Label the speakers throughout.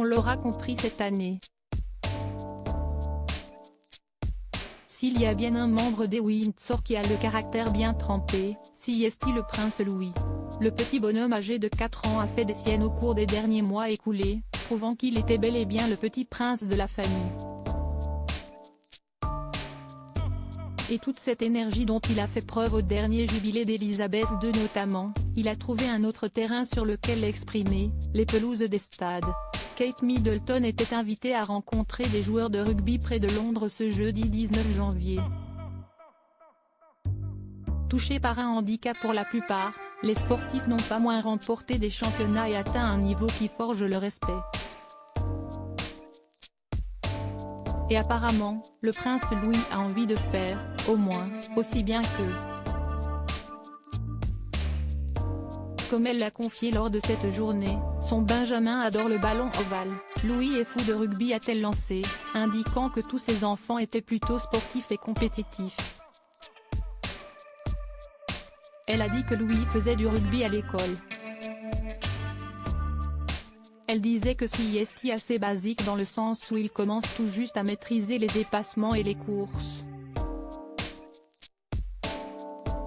Speaker 1: On l'aura compris cette année. S'il y a bien un membre des Windsor qui a le caractère bien trempé, c'est le prince Louis. Le petit bonhomme âgé de 4 ans a fait des siennes au cours des derniers mois écoulés, prouvant qu'il était bel et bien le petit prince de la famille. Et toute cette énergie dont il a fait preuve au dernier jubilé d'Elisabeth II notamment, il a trouvé un autre terrain sur lequel l'exprimer, les pelouses des stades. Kate Middleton était invitée à rencontrer des joueurs de rugby près de Londres ce jeudi 19 janvier. Touchés par un handicap pour la plupart, les sportifs n'ont pas moins remporté des championnats et atteint un niveau qui forge le respect. Et apparemment, le prince Louis a envie de faire, au moins, aussi bien qu'eux. Comme elle l'a confié lors de cette journée, son Benjamin adore le ballon ovale. Louis est fou de rugby, a-t-elle lancé, indiquant que tous ses enfants étaient plutôt sportifs et compétitifs. Elle a dit que Louis faisait du rugby à l'école. Elle disait que c'est assez basique dans le sens où il commence tout juste à maîtriser les dépassements et les courses.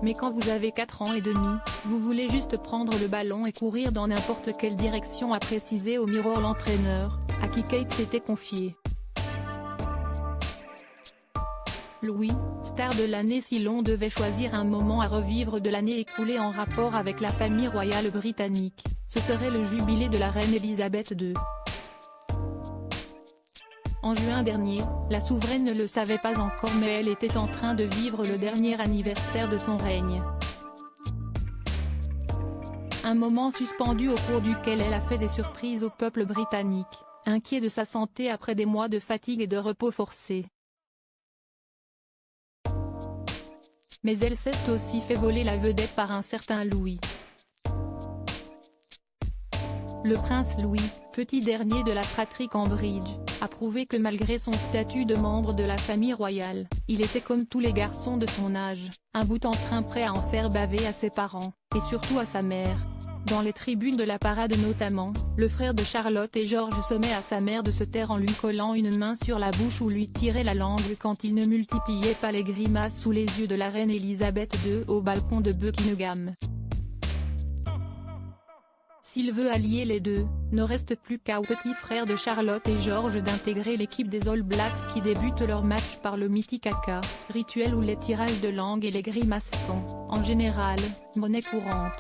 Speaker 1: Mais quand vous avez 4 ans et demi, vous voulez juste prendre le ballon et courir dans n'importe quelle direction, a précisé au Mirror l'entraîneur, à qui Kate s'était confiée. Louis, star de l'année. Si l'on devait choisir un moment à revivre de l'année écoulée en rapport avec la famille royale britannique, ce serait le jubilé de la reine Elisabeth II. En juin dernier, la souveraine ne le savait pas encore, mais elle était en train de vivre le dernier anniversaire de son règne. Un moment suspendu au cours duquel elle a fait des surprises au peuple britannique, inquiet de sa santé après des mois de fatigue et de repos forcé. Mais elle s'est aussi fait voler la vedette par un certain Louis. Le prince Louis, petit dernier de la fratrie Cambridge, a prouvé que malgré son statut de membre de la famille royale, il était comme tous les garçons de son âge, un bout en train prêt à en faire baver à ses parents, et surtout à sa mère. Dans les tribunes de la parade notamment, le frère de Charlotte et George sommaient à sa mère de se taire en lui collant une main sur la bouche ou lui tirait la langue quand il ne multipliait pas les grimaces sous les yeux de la reine Elisabeth II au balcon de Buckingham. S'il veut allier les deux, ne reste plus qu'au petit frère de Charlotte et George d'intégrer l'équipe des All Blacks qui débutent leur match par le mythique haka, rituel où les tirages de langue et les grimaces sont, en général, monnaie courante.